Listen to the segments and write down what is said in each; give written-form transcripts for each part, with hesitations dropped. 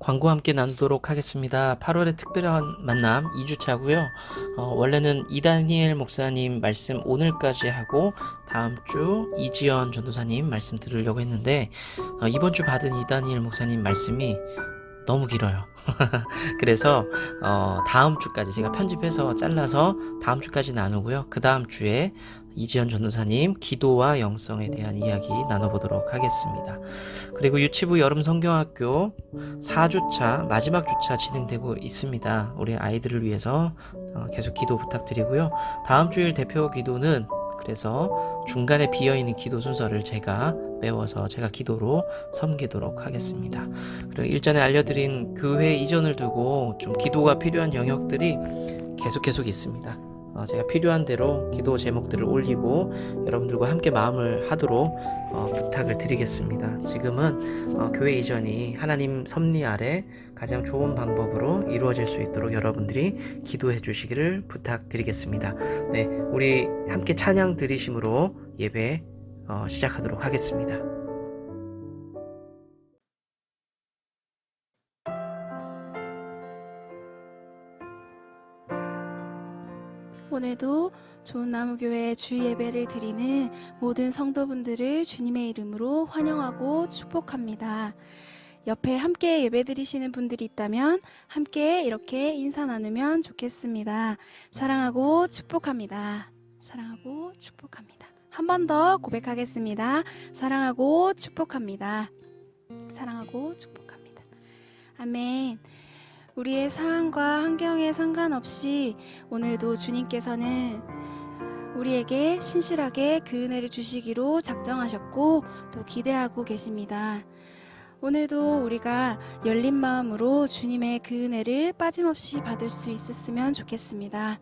광고 함께 나누도록 하겠습니다. 8월의 특별한 만남 2주차고요. 원래는 이다니엘 목사님 말씀 오늘까지 하고 다음 주 이지연 전도사님 말씀 들으려고 했는데 이번 주 받은 이다니엘 목사님 말씀이 너무 길어요. 그래서 다음 주까지 제가 편집해서 잘라서 다음 주까지 나누고요. 그 다음 주에 이지연 전도사님 기도와 영성에 대한 이야기 나눠보도록 하겠습니다. 그리고 유치부 여름 성경학교 4주차 마지막 주차 진행되고 있습니다. 우리 아이들을 위해서 계속 기도 부탁드리고요. 다음 주일 대표 기도는 그래서 중간에 비어있는 기도 순서를 제가 메워서 제가 기도로 섬기도록 하겠습니다. 그리고 일전에 알려드린 교회 이전을 두고 좀 기도가 필요한 영역들이 계속 있습니다. 제가 필요한 대로 기도 제목들을 올리고 여러분들과 함께 마음을 하도록 부탁을 드리겠습니다. 지금은 교회 이전이 하나님 섭리 아래 가장 좋은 방법으로 이루어질 수 있도록 여러분들이 기도해 주시기를 부탁드리겠습니다. 네, 우리 함께 찬양 드리심으로 예배 시작하도록 하겠습니다. 오늘도 좋은 나무교회 주 예배를 드리는 모든 성도분들을 주님의 이름으로 환영하고 축복합니다. 옆에 함께 예배 드리시는 분들이 있다면 함께 이렇게 인사 나누면 좋겠습니다. 사랑하고 축복합니다. 사랑하고 축복합니다. 한 번 더 고백하겠습니다. 사랑하고 축복합니다. 사랑하고 축복합니다. 아멘. 우리의 상황과 환경에 상관없이 오늘도 주님께서는 우리에게 신실하게 그 은혜를 주시기로 작정하셨고 또 기대하고 계십니다. 오늘도 우리가 열린 마음으로 주님의 그 은혜를 빠짐없이 받을 수 있었으면 좋겠습니다.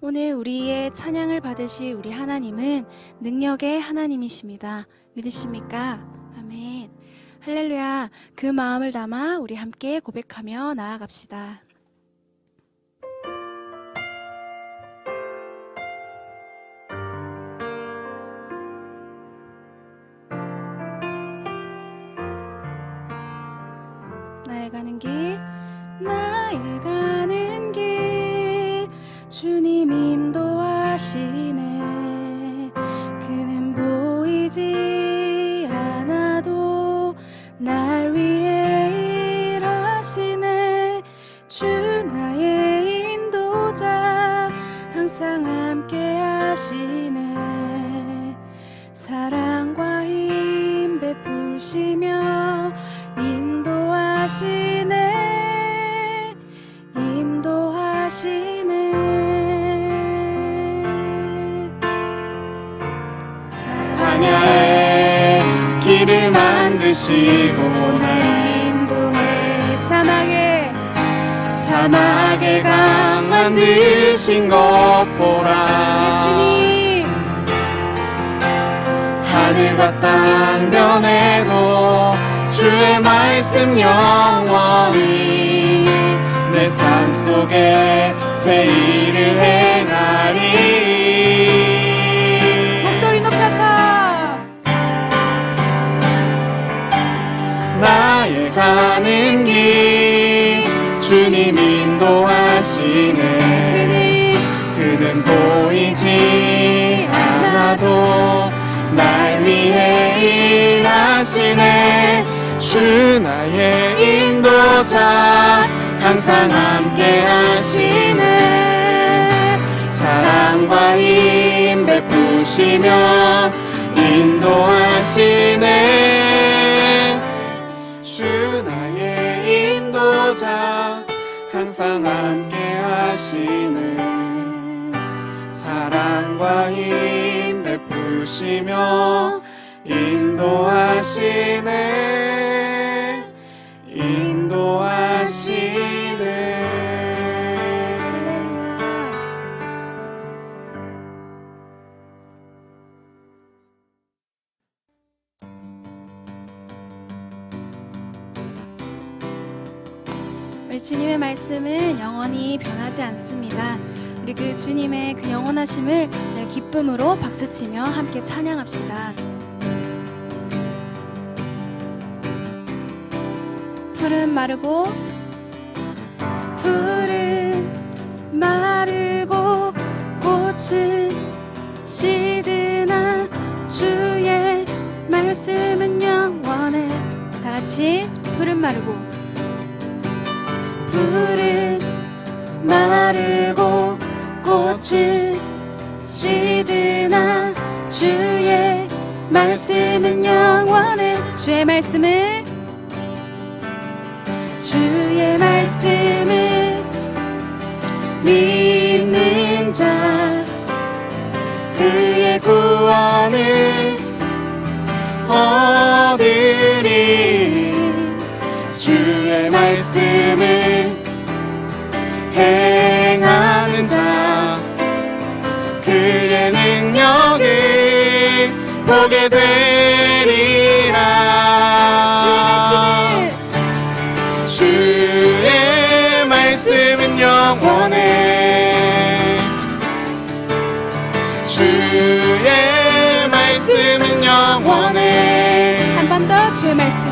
오늘 우리의 찬양을 받으실 우리 하나님은 능력의 하나님이십니다. 믿으십니까? 아멘. 할렐루야. 그 마음을 담아 우리 함께 고백하며 나아갑시다. 나의 가는 길, 나의 가는 길, 주님 인도하시네. 그는 보이지 않아도 날 위해 일하시네. 주 나의 인도자, 항상 함께 하시네. 사랑과 힘 베푸시며 인도하시네. 광야에 길을 만드시고 날 인도해 사막에 강 만드신 것 보라. 주님 하늘과 땅 변해도 주의 말씀 영원히 내 삶 속에 새 일을 행하리. 목소리 높여서 나의 가는 길 주님 인도하시네. 그는 보이지 않아도 날 위해 일하시네. 주 나의 인도자, 항상 함께 하시네. 사랑과 힘 베푸시며 인도하시네. 주 나의 인도자, 항상 함께 하시네. 사랑과 힘 베푸시며 인도하시네. 우리 주님의 말씀은 영원히 변하지 않습니다. 우리 그 주님의 그 영원하심을 기쁨으로 박수치며 함께 찬양합시다. 푸른 마르고 꽃은 시드나 주의 말씀은 영원해. 다 같이 푸른 마르고 꽃은 시드나 주의 말씀은 영원해. 주의 말씀을 믿는 자 그의 구원을 얻으리. 주의 말씀을 행하는 자 그의 능력을 보게 되리라. 주의 말씀은 영원해. 주의 말씀은 영원해. 한 번 더 주의 말씀.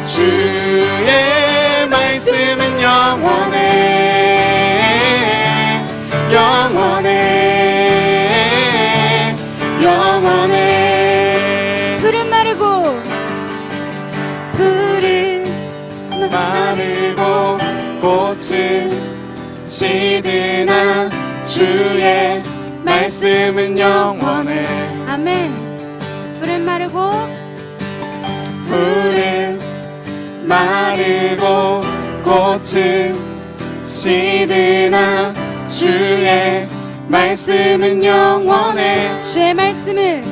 주의 말씀은 영원해. 영원해. 영원해. 푸른 마르고 꽃은 시드나 주의 말씀은 영원해. 아멘. 푸른 마르고 꽃은 시드나 주의 말씀은 영원해. 주의 말씀을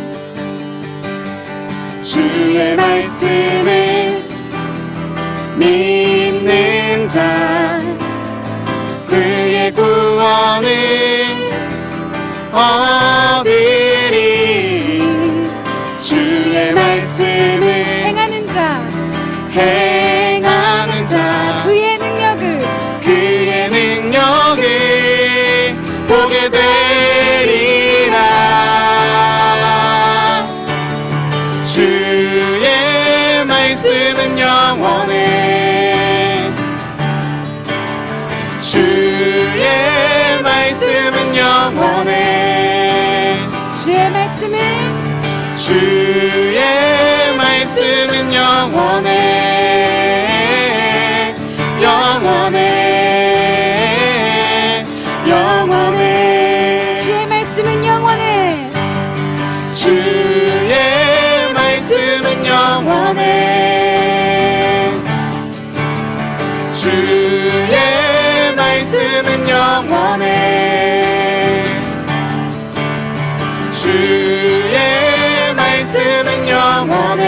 믿는 자 그의 구원을 얻으리. 주의 말씀을 행하는 자 그의 능력을 보게 되리라. 주의 말씀은 영원해. 주의 말씀은 영원해. 주의 말씀은 영원해. 영원해. 영원해. 주의 말씀은 영원해. 주의 말씀은 영원해. 주의 말씀은 영원해. 주의 말씀은 영원해.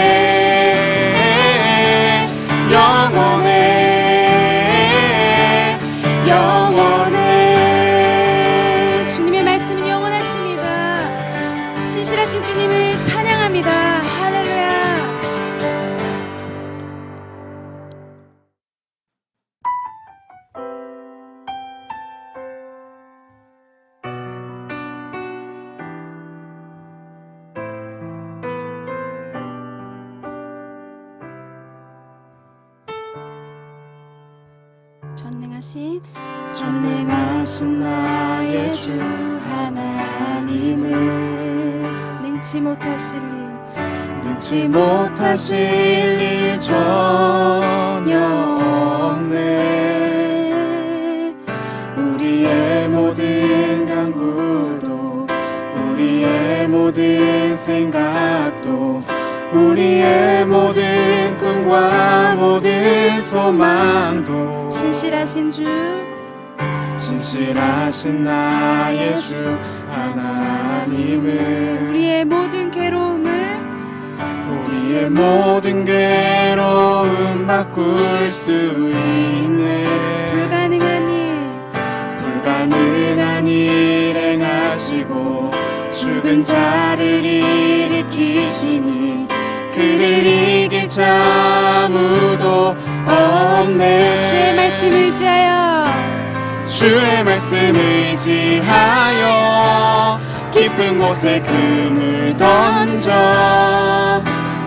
영원해. 영원해. 주님의 말씀은 영원하십니다. 신실하신 주님을 찬양합니다. 할렐루야. 전능하신 나의 주 하나님은 능치 못하실 일 전혀 없네. 우리의 모든 간구도 우리의 모든 생각도 우리의 모든 꿈과 모든 소망도 신실하신 나의 주 하나님은 우리의 모든 괴로움 바꿀 수 있네. 불가능한 일 행하시고 죽은 자를 일으키시니 그를 이길 자 아무도 없네. 주의 말씀 의지하여 깊은 곳에 그물 던져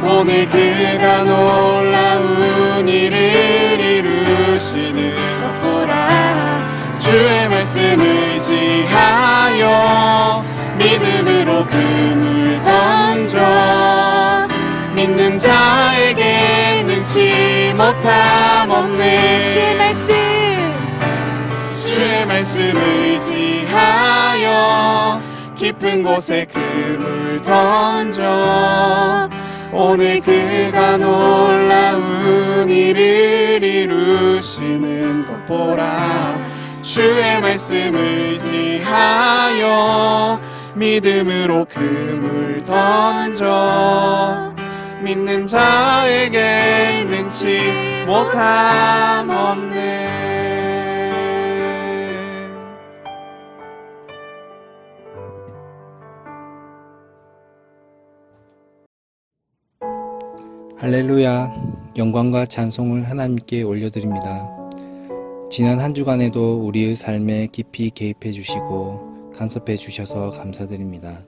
오늘 그가 놀라운 일을 이루시는 것 보라. 주의 말씀을 의지하여 믿음으로 그물 던져 믿는 자에게 능치 못함 없네. 주의 말씀을 의지하여 깊은 곳에 그물 던져 오늘 그가 놀라운 일을 이루시는 것 보라. 주의 말씀을 의지하여 믿음으로 그물 던져 믿는 자에게 능치 못함 없네. 할렐루야, 영광과 찬송을 하나님께 올려드립니다. 지난 한 주간에도 우리의 삶에 깊이 개입해 주시고 간섭해 주셔서 감사드립니다.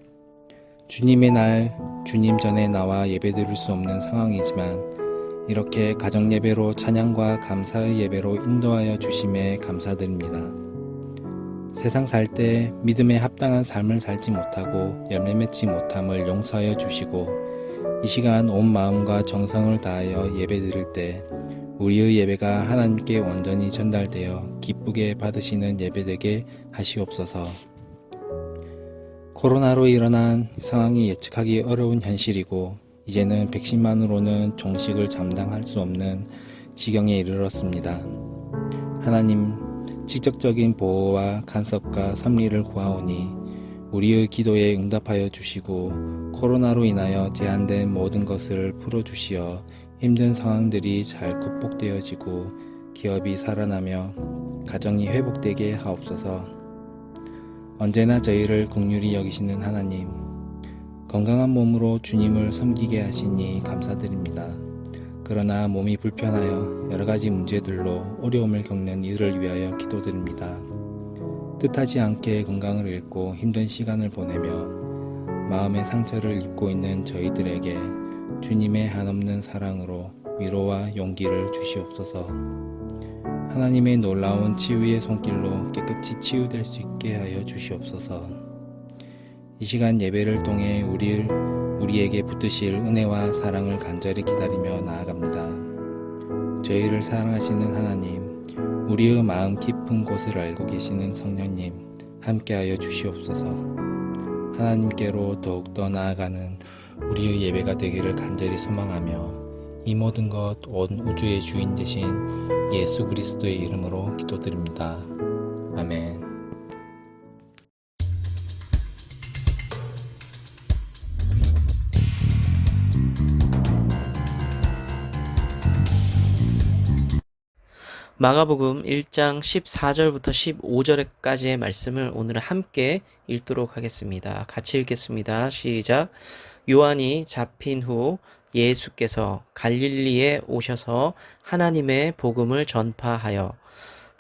주님의 날, 주님 전에 나와 예배드릴 수 없는 상황이지만 이렇게 가정 예배로 찬양과 감사의 예배로 인도하여 주심에 감사드립니다. 세상 살 때 믿음에 합당한 삶을 살지 못하고 열매 맺지 못함을 용서하여 주시고 이 시간 온 마음과 정성을 다하여 예배드릴 때 우리의 예배가 하나님께 온전히 전달되어 기쁘게 받으시는 예배되게 하시옵소서. 코로나로 일어난 상황이 예측하기 어려운 현실이고 이제는 백신만으로는 종식을 감당할 수 없는 지경에 이르렀습니다. 하나님, 직접적인 보호와 간섭과 섭리를 구하오니 우리의 기도에 응답하여 주시고 코로나로 인하여 제한된 모든 것을 풀어주시어 힘든 상황들이 잘 극복되어지고 기업이 살아나며 가정이 회복되게 하옵소서. 언제나 저희를 긍휼히 여기시는 하나님, 건강한 몸으로 주님을 섬기게 하시니 감사드립니다. 그러나 몸이 불편하여 여러 가지 문제들로 어려움을 겪는 이들을 위하여 기도드립니다. 뜻하지 않게 건강을 잃고 힘든 시간을 보내며 마음의 상처를 입고 있는 저희들에게 주님의 한없는 사랑으로 위로와 용기를 주시옵소서. 하나님의 놀라운 치유의 손길로 깨끗이 치유될 수 있게 하여 주시옵소서. 이 시간 예배를 통해 우리에게 붙으실 은혜와 사랑을 간절히 기다리며 나아갑니다. 저희를 사랑하시는 하나님, 우리의 마음 깊은 곳을 알고 계시는 성령님, 함께하여 주시옵소서. 하나님께로 더욱더 나아가는 우리의 예배가 되기를 간절히 소망하며 이 모든 것 온 우주의 주인 되신 예수 그리스도의 이름으로 기도드립니다. 아멘. 마가복음 1장 14절부터 15절까지의 말씀을 오늘 함께 읽도록 하겠습니다. 같이 읽겠습니다. 시작. 요한이 잡힌 후 예수께서 갈릴리에 오셔서 하나님의 복음을 전파하여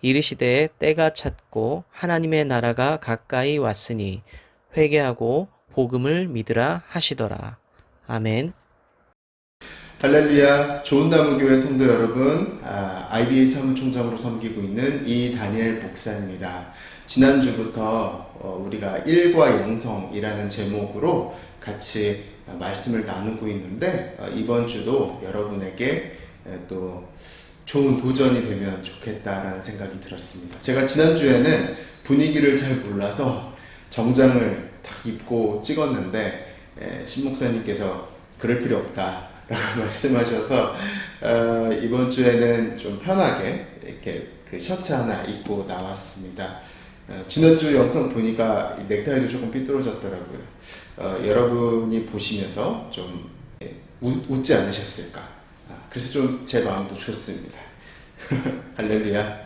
이르시되 때가 찼고 하나님의 나라가 가까이 왔으니 회개하고 복음을 믿으라 하시더라. 아멘. 할렐루야, 좋은나무교회 성도 여러분, IBA 사무총장으로 섬기고 있는 이다니엘 목사입니다. 지난주부터 우리가 일과 영성이라는 제목으로 같이 말씀을 나누고 있는데 이번 주도 여러분에게 또 좋은 도전이 되면 좋겠다라는 생각이 들었습니다. 제가 지난주에는 분위기를 잘 몰라서 정장을 딱 입고 찍었는데 신목사님께서 그럴 필요 없다 라고 말씀하셔서 이번 주에는 좀 편하게 이렇게 그 셔츠 하나 입고 나왔습니다. 지난주 영상 보니까 넥타이도 조금 삐뚤어졌더라고요. 여러분이 보시면서 좀 웃지 않으셨을까? 그래서 좀 제 마음도 좋습니다. 할렐루야.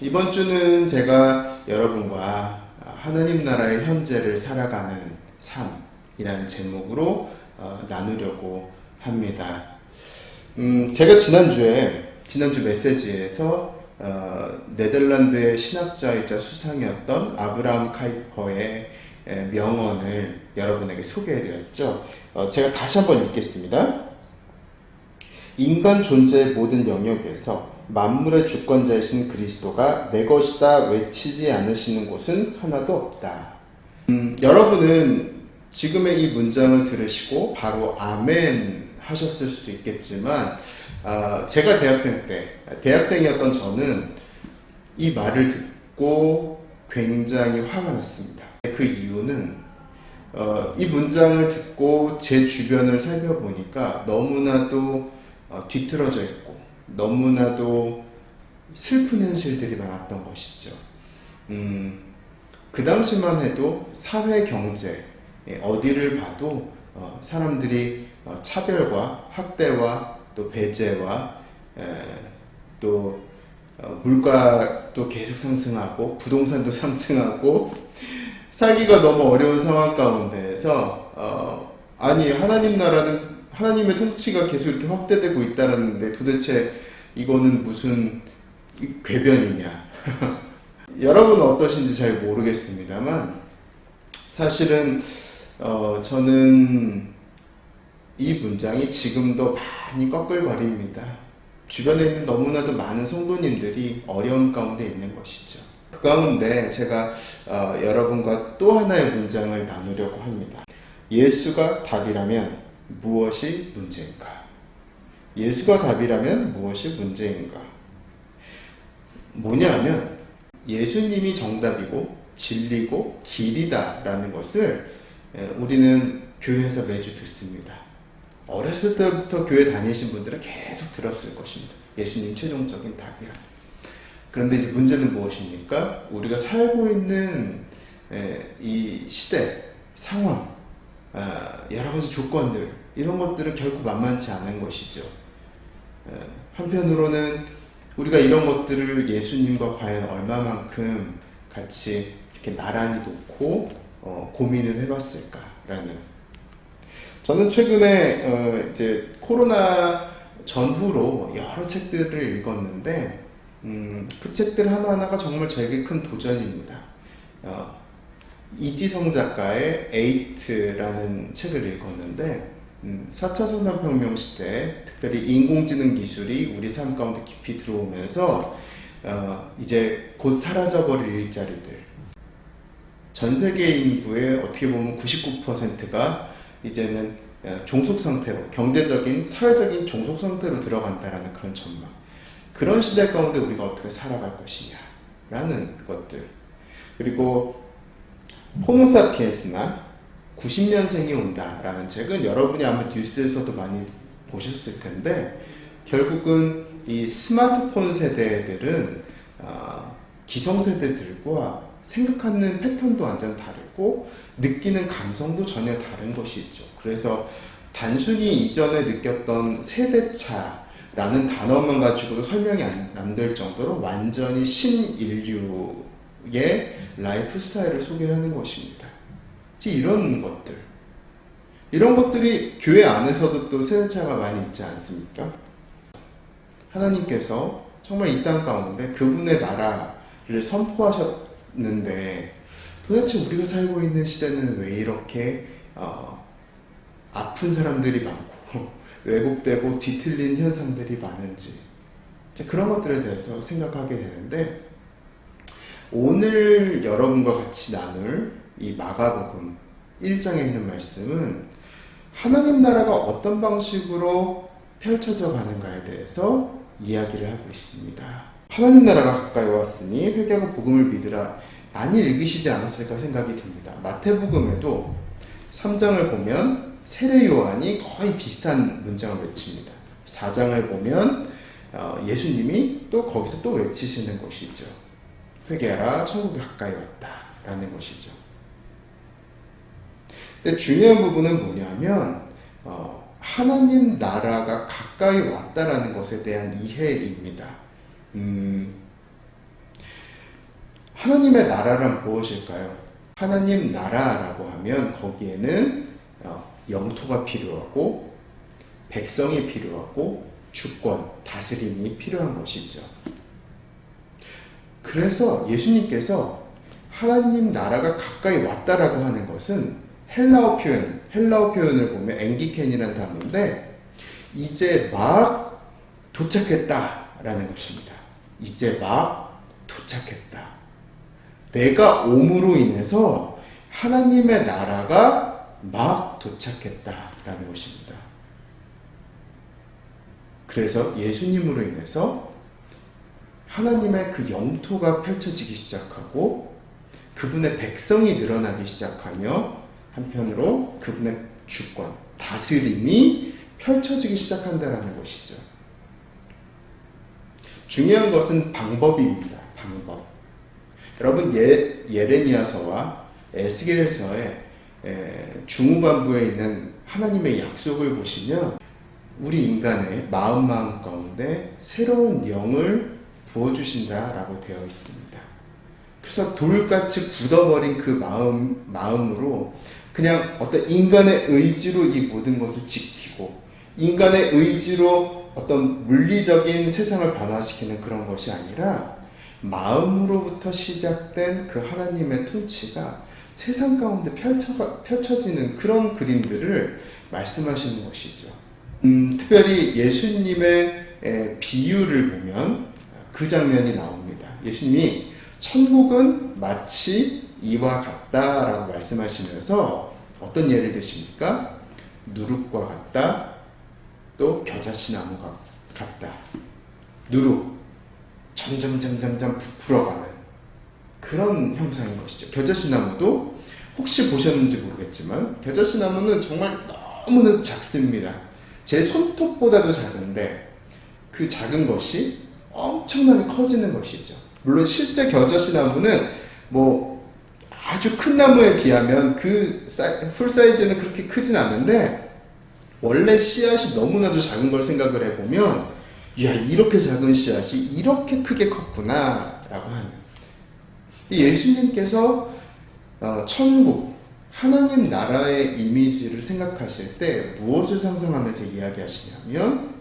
이번 주는 제가 여러분과 하나님 나라의 현재를 살아가는 삶이라는 제목으로 나누려고 합니다. 제가 지난주 메시지에서 네덜란드의 신학자이자 수상이었던 아브라함 카이퍼의 명언을 여러분에게 소개해드렸죠. 제가 다시 한번 읽겠습니다. 인간 존재의 모든 영역에서 만물의 주권자이신 그리스도가 내 것이다 외치지 않으시는 곳은 하나도 없다. 여러분은 지금의 이 문장을 들으시고 바로 아멘 하셨을 수도 있겠지만 제가 대학생이었던 저는 이 말을 듣고 굉장히 화가 났습니다. 그 이유는 이 문장을 듣고 제 주변을 살펴보니까 너무나도 뒤틀어져 있고 너무나도 슬픈 현실들이 많았던 것이죠. 그 당시만 해도 사회 경제 어디를 봐도 사람들이 차별과 학대와 또 배제와 또 물가도 계속 상승하고 부동산도 상승하고 살기가 너무 어려운 상황 가운데에서 아니 하나님 나라는 하나님의 통치가 계속 이렇게 확대되고 있다라는데 도대체 이거는 무슨 궤변이냐. 여러분은 어떠신지 잘 모르겠습니다만 사실은 저는 이 문장이 지금도 많이 꺼끌거립니다. 주변에 있는 너무나도 많은 성도님들이 어려움 가운데 있는 것이죠. 그 가운데 제가 여러분과 또 하나의 문장을 나누려고 합니다. 예수가 답이라면 무엇이 문제인가? 예수가 답이라면 무엇이 문제인가? 뭐냐면 예수님이 정답이고 진리고 길이다라는 것을 우리는 교회에서 매주 듣습니다. 어렸을 때부터 교회 다니신 분들은 계속 들었을 것입니다. 예수님 최종적인 답이야. 그런데 이제 문제는 무엇입니까? 우리가 살고 있는 이 시대, 상황, 여러 가지 조건들 이런 것들은 결코 만만치 않은 것이죠. 한편으로는 우리가 이런 것들을 예수님과 과연 얼마만큼 같이 이렇게 나란히 놓고 고민을 해봤을까라는. 저는 최근에 이제 코로나 전후로 여러 책들을 읽었는데 그 책들 하나하나가 정말 저에게 큰 도전입니다. 이지성 작가의 에이트라는 책을 읽었는데 4차 산업혁명 시대 특별히 인공지능 기술이 우리 삶 가운데 깊이 들어오면서 이제 곧 사라져버릴 일자리들 전 세계 인구의 어떻게 보면 99%가 이제는 종속 상태로 경제적인 사회적인 종속 상태로 들어간다라는 그런 전망 그런 시대 가운데 우리가 어떻게 살아갈 것이냐라는 것들 그리고 호모사피엔스나 90년생이 온다라는 책은 여러분이 아마 뉴스에서도 많이 보셨을 텐데 결국은 이 스마트폰 세대들은 기성세대들과 생각하는 패턴도 완전 다르고 느끼는 감성도 전혀 다른 것이죠. 그래서 단순히 이전에 느꼈던 세대차라는 단어만 가지고도 설명이 안 될 정도로 완전히 신인류의 라이프 스타일을 소개하는 것입니다. 이런 것들이 교회 안에서도 또 세대차가 많이 있지 않습니까? 하나님께서 정말 이 땅 가운데 그분의 나라를 선포하셨는데 도대체 우리가 살고 있는 시대는 왜 이렇게 아픈 사람들이 많고 왜곡되고 뒤틀린 현상들이 많은지 그런 것들에 대해서 생각하게 되는데 오늘 여러분과 같이 나눌 이 마가복음 1장에 있는 말씀은 하나님 나라가 어떤 방식으로 펼쳐져 가는가에 대해서 이야기를 하고 있습니다. 하나님 나라가 가까이 왔으니 회개하고 복음을 믿으라 많이 읽으시지 않았을까 생각이 듭니다. 마태복음에도 3장을 보면 세례 요한이 거의 비슷한 문장을 외칩니다. 4장을 보면 예수님이 또 거기서 또 외치시는 것이죠. 회개하라 천국이 가까이 왔다 라는 것이죠. 근데 중요한 부분은 뭐냐면 하나님 나라가 가까이 왔다라는 것에 대한 이해입니다. 하나님의 나라란 무엇일까요? 하나님 나라라고 하면 거기에는 영토가 필요하고 백성이 필요하고 주권, 다스림이 필요한 것이죠. 그래서 예수님께서 하나님 나라가 가까이 왔다라고 하는 것은 헬라어 표현을 보면 앵기켄이라는 단어인데 이제 막 도착했다라는 것입니다. 이제 막 도착했다. 내가 옴으로 인해서 하나님의 나라가 막 도착했다라는 것입니다. 그래서 예수님으로 인해서 하나님의 그 영토가 펼쳐지기 시작하고 그분의 백성이 늘어나기 시작하며 한편으로 그분의 주권, 다스림이 펼쳐지기 시작한다는 것이죠. 중요한 것은 방법입니다. 방법. 여러분 예레미야서와 에스겔서의 중후반부에 있는 하나님의 약속을 보시면 우리 인간의 마음 가운데 새로운 영을 부어주신다라고 되어 있습니다. 그래서 돌같이 굳어버린 그 마음으로 그냥 어떤 인간의 의지로 이 모든 것을 지키고 인간의 의지로 어떤 물리적인 세상을 변화시키는 그런 것이 아니라 마음으로부터 시작된 그 하나님의 통치가 세상 가운데 펼쳐지는 그런 그림들을 말씀하시는 것이죠. 특별히 예수님의 비유를 보면 그 장면이 나옵니다. 예수님이 천국은 마치 이와 같다라고 말씀하시면서 어떤 예를 드십니까? 누룩과 같다, 또 겨자씨나무가 같다. 누룩, 점점 부풀어가는 그런 형상인 것이죠. 겨자씨나무도 혹시 보셨는지 모르겠지만 겨자씨나무는 정말 너무나 작습니다. 제 손톱보다도 작은데 그 작은 것이 엄청나게 커지는 것이죠. 물론 실제 겨자씨나무는 뭐 아주 큰 나무에 비하면 그 풀 사이즈는 그렇게 크진 않는데 원래 씨앗이 너무나도 작은 걸 생각을 해보면 이야, 이렇게 작은 씨앗이 이렇게 크게 컸구나 라고 하는 예수님께서 천국 하나님 나라의 이미지를 생각하실 때 무엇을 상상하면서 이야기하시냐면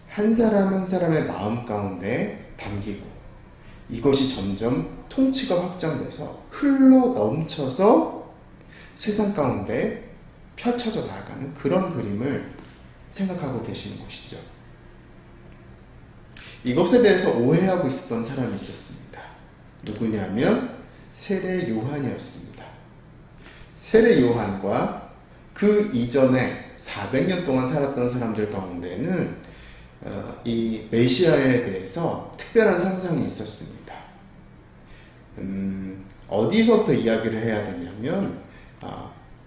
한 사람 한 사람의 마음 가운데 담기고 이것이 점점 통치가 확장돼서 흘러 넘쳐서 세상 가운데 펼쳐져 나가는 그런 그림을 생각하고 계시는 것이죠. 이것에 대해서 오해하고 있었던 사람이 있었습니다. 누구냐면 세례 요한이었습니다. 세례 요한과 그 이전에 400년 동안 살았던 사람들 가운데는 이 메시아에 대해서 특별한 상상이 있었습니다. 어디서부터 이야기를 해야 되냐면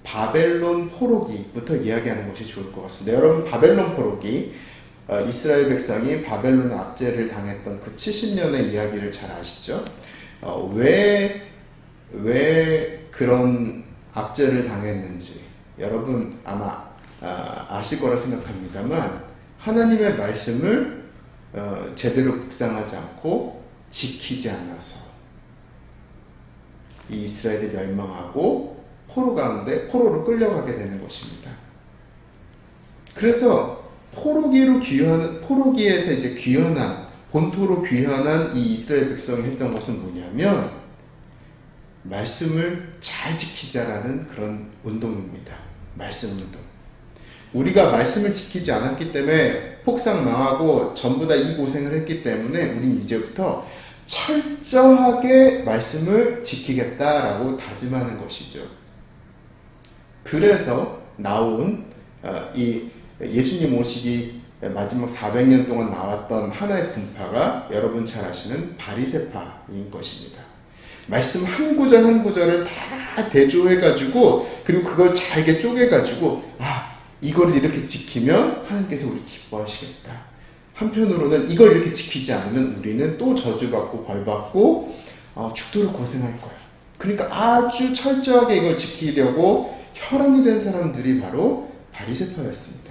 바벨론 포로기부터 이야기하는 것이 좋을 것 같습니다. 여러분, 바벨론 포로기, 이스라엘 백성이 바벨론의 압제를 당했던 그 70년의 이야기를 잘 아시죠? 왜 그런 압제를 당했는지 여러분 아마 아실 거라 생각합니다만 하나님의 말씀을 제대로 묵상하지 않고 지키지 않아서 이 이스라엘이 멸망하고 포로로 끌려가게 되는 것입니다. 그래서 포로기에서 이제 본토로 귀환한 이 이스라엘 백성이 했던 것은 뭐냐면 말씀을 잘 지키자라는 그런 운동입니다. 말씀 운동. 우리가 말씀을 지키지 않았기 때문에 폭삭 망하고 전부 다 이 고생을 했기 때문에 우린 이제부터 철저하게 말씀을 지키겠다라고 다짐하는 것이죠. 그래서 나온 이 예수님 오시기 마지막 400년 동안 나왔던 하나의 분파가 여러분 잘 아시는 바리새파인 것입니다. 말씀 한 구절 한 구절을 다 대조해가지고 그리고 그걸 잘게 쪼개가지고 이걸 이렇게 지키면 하나님께서 우리 기뻐하시겠다. 한편으로는 이걸 이렇게 지키지 않으면 우리는 또 저주받고 벌받고 죽도록 고생할 거야. 그러니까 아주 철저하게 이걸 지키려고 혈안이 된 사람들이 바로 바리새파였습니다.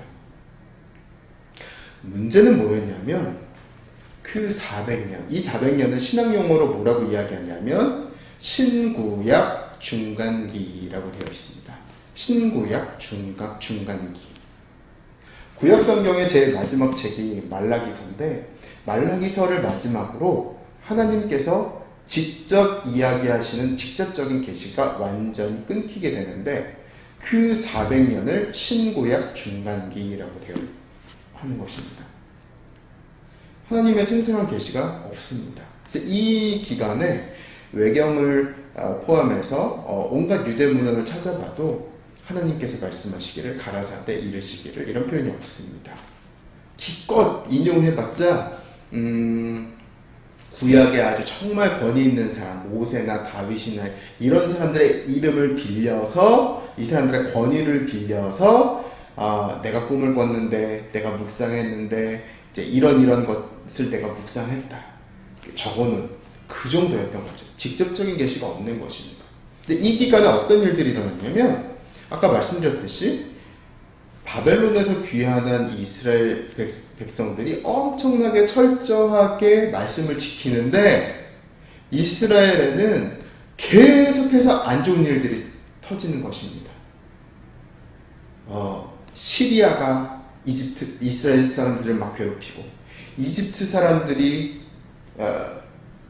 문제는 뭐였냐면 그 400년, 이 400년을 신학 용어로 뭐라고 이야기하냐면 신구약 중간기라고 되어 있습니다. 신구약 중간기. 구약 성경의 제일 마지막 책이 말라기서인데 말라기서를 마지막으로 하나님께서 직접 이야기하시는 직접적인 계시가 완전히 끊기게 되는데 그 400년을 신구약 중간기라고 되어 하는 것입니다. 하나님의 생생한 계시가 없습니다. 그래서 이 기간에 외경을 포함해서 온갖 유대 문헌을 찾아봐도 하나님께서 말씀하시기를 가라사대 이르시기를 이런 표현이 없습니다. 기껏 인용해봤자 구약에 아주 정말 권위 있는 사람, 모세나 다윗이나 이런 사람들의 이름을 빌려서 이 사람들의 권위를 빌려서 내가 꿈을 꿨는데, 내가 묵상했는데 이제 이런 것을 내가 묵상했다. 적어놓은 그 정도였던 거죠. 직접적인 계시가 없는 것입니다. 근데 이 기간에 어떤 일들이 일어났냐면 아까 말씀드렸듯이 바벨론에서 귀환한 이스라엘 백성들이 엄청나게 철저하게 말씀을 지키는데 이스라엘에는 계속해서 안 좋은 일들이 터지는 것입니다. 시리아가 이스라엘 사람들을 막 괴롭히고 이집트 사람들이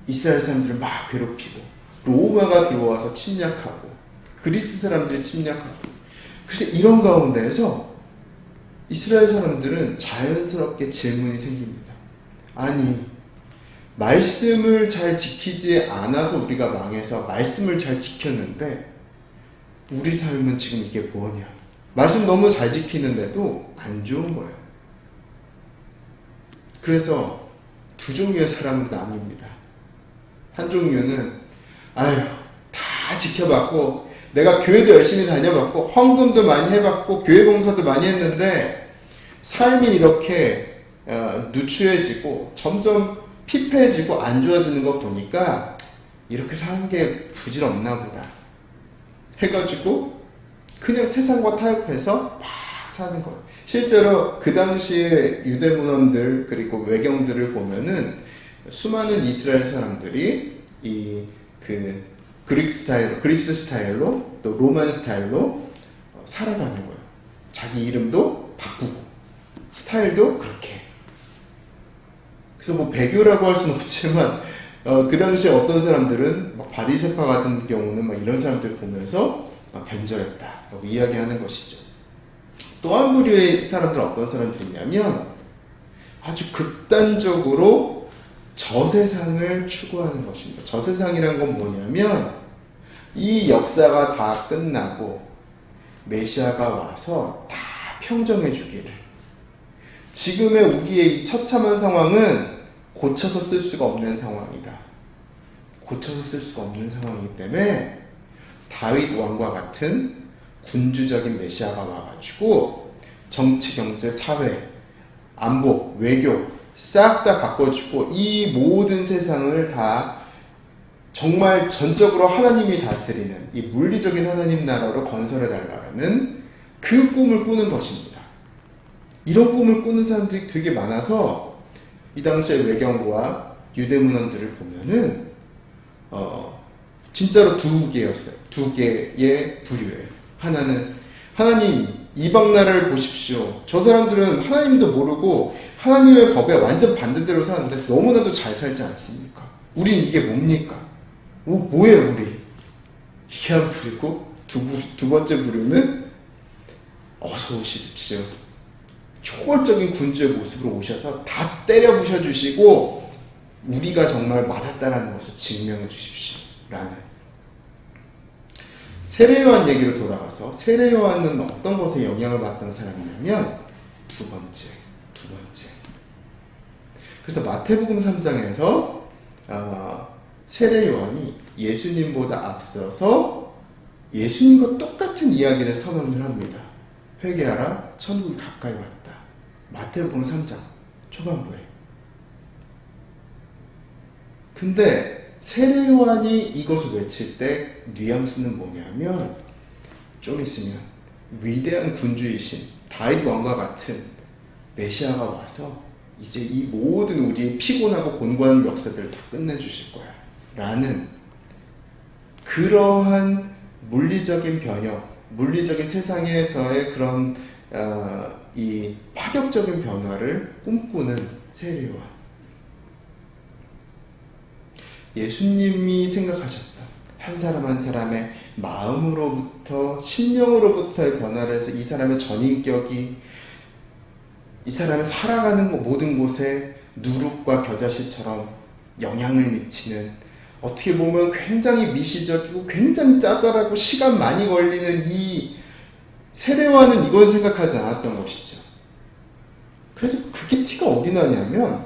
이스라엘 사람들을 막 괴롭히고 로마가 들어와서 침략하고 그리스 사람들이 침략하고 그래서 이런 가운데에서 이스라엘 사람들은 자연스럽게 질문이 생깁니다. 아니 말씀을 잘 지키지 않아서 우리가 망해서 말씀을 잘 지켰는데 우리 삶은 지금 이게 뭐냐? 말씀 너무 잘 지키는데도 안 좋은 거예요. 그래서 두 종류의 사람으로 나뉩니다. 한 종류는 다 지켜봤고 내가 교회도 열심히 다녀봤고 헌금도 많이 해봤고 교회 봉사도 많이 했는데 삶이 이렇게 누추해지고 점점 피폐해지고 안 좋아지는 거 보니까 이렇게 사는 게 부질없나 보다 해가지고 그냥 세상과 타협해서 막 사는 거예요. 실제로 그 당시에 유대 문헌들 그리고 외경들을 보면은 수많은 이스라엘 사람들이 그리스 스타일로 또 로만 스타일로 살아가는 거예요. 자기 이름도 바꾸고 스타일도 그렇게. 그래서 뭐 배교라고 할 수는 없지만 그 당시에 어떤 사람들은 막 바리새파 같은 경우는 막 이런 사람들 보면서 변절했다라고 이야기하는 것이죠. 또 한 부류의 사람들은 어떤 사람들이냐면 아주 극단적으로 저세상을 추구하는 것입니다. 저세상이란 건 뭐냐면 이 역사가 다 끝나고 메시아가 와서 다 평정해 주기를 지금의 우리의 이 처참한 상황은 고쳐서 쓸 수가 없는 상황이다. 고쳐서 쓸 수가 없는 상황이기 때문에 다윗 왕과 같은 군주적인 메시아가 와가지고 정치, 경제, 사회, 안보, 외교 싹 다 바꿔주고 이 모든 세상을 다 정말 전적으로 하나님이 다스리는 이 물리적인 하나님 나라로 건설해달라는 그 꿈을 꾸는 것입니다. 이런 꿈을 꾸는 사람들이 되게 많아서 이 당시의 외경과 유대문헌들을 보면은 진짜로 두 개였어요. 두 개의 부류예요. 하나는 하나님 이방 나라를 보십시오. 저 사람들은 하나님도 모르고 하나님의 법에 완전 반대대로 사는데 너무나도 잘 살지 않습니까? 우린 이게 뭡니까? 뭐예요 우리? 이게 한 부류고 두 번째 부류는 어서 오십시오. 초월적인 군주의 모습으로 오셔서 다 때려 부셔주시고 우리가 정말 맞았다라는 것을 증명해 주십시오. 라는 세례요한 얘기로 돌아가서 세례요한은 어떤 것에 영향을 받던 사람이냐면 두 번째. 그래서 마태복음 3장에서 세례요한이 예수님보다 앞서서 예수님과 똑같은 이야기를 선언을 합니다. 회개하라, 천국이 가까이 왔다. 마태복음 3장 초반부에. 근데 세례요한이 이것을 외칠 때 뉘앙스는 뭐냐면 좀 있으면 위대한 군주이신 다윗 왕과 같은 메시아가 와서 이제 이 모든 우리의 피곤하고 곤고한 역사들을 다 끝내주실 거야 라는 그러한 물리적인 변형, 물리적인 세상에서의 그런 이 파격적인 변화를 꿈꾸는 세례요한. 예수님이 생각하셨던 한 사람 한 사람의 마음으로부터 심령으로부터의 변화를 해서 이 사람의 전인격이 이 사람의 살아가는 모든 곳에 누룩과 겨자씨처럼 영향을 미치는, 어떻게 보면 굉장히 미시적이고 굉장히 짜잘하고 시간 많이 걸리는 이 세례요한은 이건 생각하지 않았던 것이죠. 그래서 그게 티가 어디 나냐면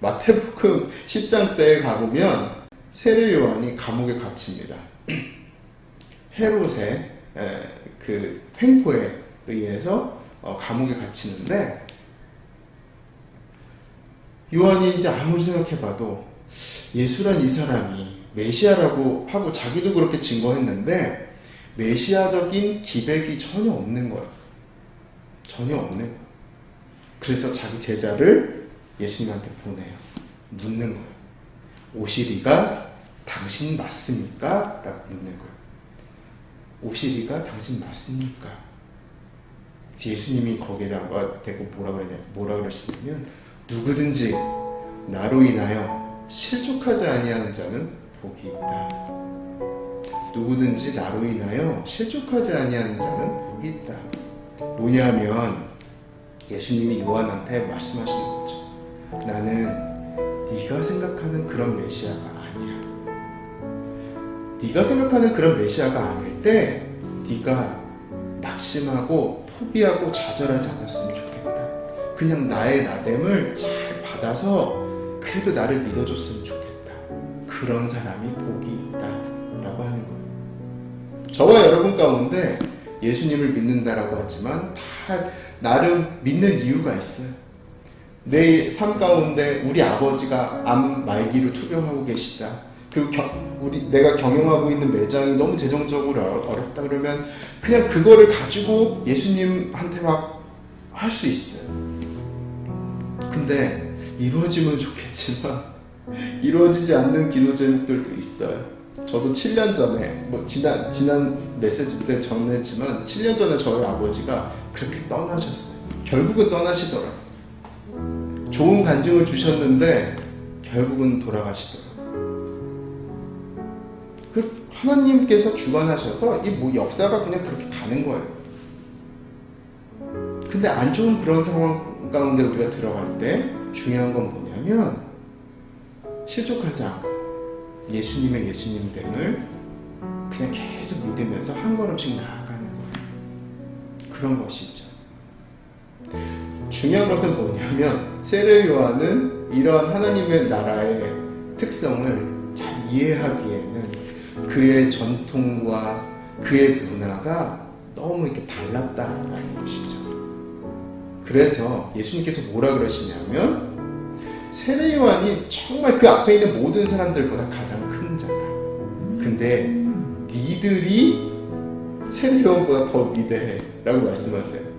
마태복음 10장 때에 가보면 세례요한이 감옥에 갇힙니다. 헤롯의 그 횡포에 의해서 감옥에 갇히는데, 요한이 이제 아무리 생각해봐도 예수란 이 사람이 메시아라고 하고 자기도 그렇게 증거했는데 메시아적인 기백이 전혀 없는 거예요. 전혀 없는 거예요. 그래서 자기 제자를 예수님한테 보내요. 묻는 거예요. 오시리가 당신 맞습니까? 라고 묻는 거예요. 오시리가 당신 맞습니까? 예수님이 거기다가 대고 뭐라 그러시냐면, 누구든지 나로 인하여 실족하지 아니하는 자는 복이 있다. 누구든지 나로 인하여 실족하지 아니하는 자는 복이 있다. 뭐냐면 예수님이 요한한테 말씀하시는 거죠. 나는 네가 생각하는 그런 메시아가 아니야. 네가 생각하는 그런 메시아가 아닐 때 네가 낙심하고 포기하고 좌절하지 않았으면 좋겠다. 그냥 나의 나됨을 잘 받아서 그래도 나를 믿어줬으면 좋겠다. 그런 사람이 복이 있다 라고 하는 거예요. 저와 여러분 가운데 예수님을 믿는다라고 하지만 다 나름 믿는 이유가 있어요. 내 삶 가운데 우리 아버지가 암 말기로 투병하고 계시다. 내가 경영하고 있는 매장이 너무 재정적으로 어렵다 그러면 그냥 그거를 가지고 예수님한테 막 할 수 있어요. 근데 이루어지면 좋겠지만 이루어지지 않는 기도 제목들도 있어요. 저도 7년 전에 지난 메시지 때 전했지만 7년 전에 저희 아버지가 그렇게 떠나셨어요. 결국은 떠나시더라고요. 좋은 간증을 주셨는데 결국은 돌아가시더라고요. 그 하나님께서 주관하셔서 이 역사가 그냥 그렇게 가는 거예요. 근데 안 좋은 그런 상황 가운데 우리가 들어갈 때 중요한 건 뭐냐면 실족하지 않고 예수님의 예수님됨을 그냥 계속 믿으면서 한 걸음씩 나아가는 거예요. 그런 것이죠. 중요한 것은 뭐냐면 세례 요한은 이러한 하나님의 나라의 특성을 잘 이해하기에는 그의 전통과 그의 문화가 너무 이렇게 달랐다라는 것이죠. 그래서 예수님께서 뭐라 그러시냐면 세례 요한이 정말 그 앞에 있는 모든 사람들보다 가장 큰 자다. 근데 니들이 세례 요한보다 더 위대해 라고 말씀하세요.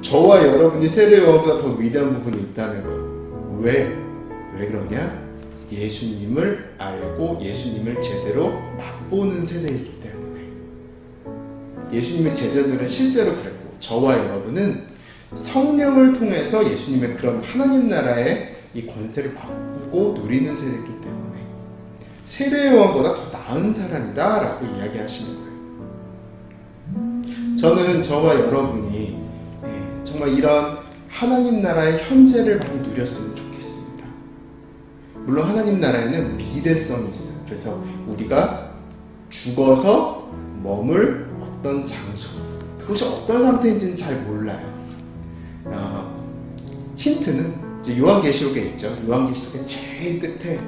저와 여러분이 세례 요한보다 더 위대한 부분이 있다는 거예요. 왜 그러냐? 예수님을 알고 예수님을 제대로 맛보는 세대이기 때문에. 예수님의 제자들은 실제로 그랬고 저와 여러분은 성령을 통해서 예수님의 그런 하나님 나라의 이 권세를 맛보고 누리는 세대이기 때문에 세례 요한보다 더 나은 사람이다 라고 이야기하시는 거예요. 저는 저와 여러분이 정말 이런 하나님 나라의 현재를 많이 누렸으면 좋겠습니다. 물론 하나님 나라에는 미래성이 있어요. 그래서 우리가 죽어서 머물 어떤 장소, 그것이 어떤 상태인지는 잘 몰라요. 힌트는 이제 요한계시록에 있죠. 요한계시록의 제일 끝에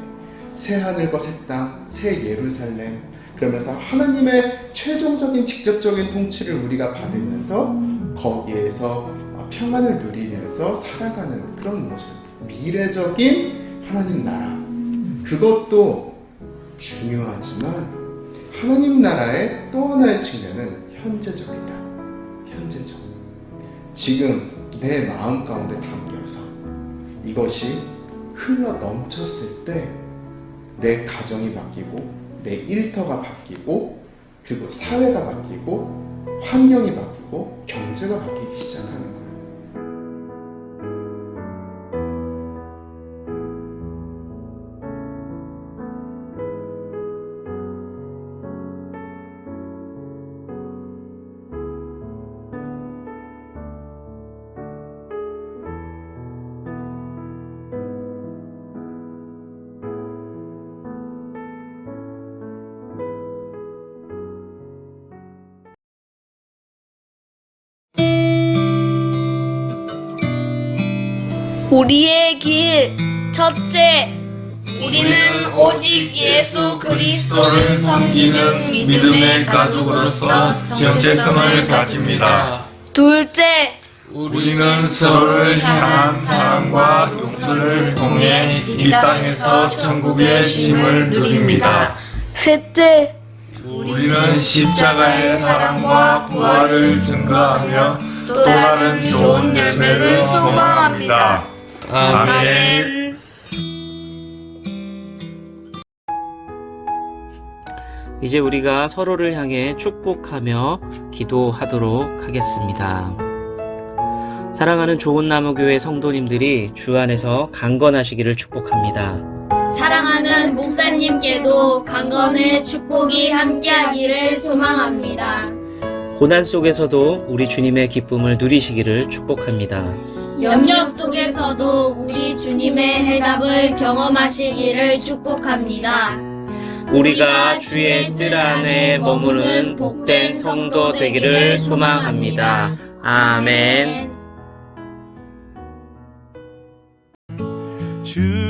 새 하늘과 새 땅, 새 예루살렘, 그러면서 하나님의 최종적인 직접적인 통치를 우리가 받으면서 거기에서 평안을 누리면서 살아가는 그런 모습, 미래적인 하나님 나라, 그것도 중요하지만 하나님 나라의 또 하나의 측면은 현재적이다. 현재적. 지금 내 마음 가운데 담겨서 이것이 흘러 넘쳤을 때 내 가정이 바뀌고 내 일터가 바뀌고 그리고 사회가 바뀌고 환경이 바뀌고 경제가 바뀌기 시작하는 거예요. 우리의 길. 첫째, 우리는 오직 예수 그리스도를 섬기는 믿음의 가족으로서 정체성을 가집니다. 둘째, 우리는 서로를 향한 사랑과 용서를 통해 이 땅에서 천국의 쉼을 누립니다. 셋째, 우리는 십자가의 사랑과 부활을 증거하며 또 다른 좋은 열매를 소망합니다. 아멘. 이제 우리가 서로를 향해 축복하며 기도하도록 하겠습니다. 사랑하는 좋은 나무 교회 성도님들이 주 안에서 강건하시기를 축복합니다. 사랑하는 목사님께도 강건의 축복이 함께하기를 소망합니다. 고난 속에서도 우리 주님의 기쁨을 누리시기를 축복합니다. 염려 속에서도 우리 주님의 해답을 경험하시기를 축복합니다. 우리가 주의 뜰 안에 머무는 복된 성도 되기를 소망합니다. 아멘. 주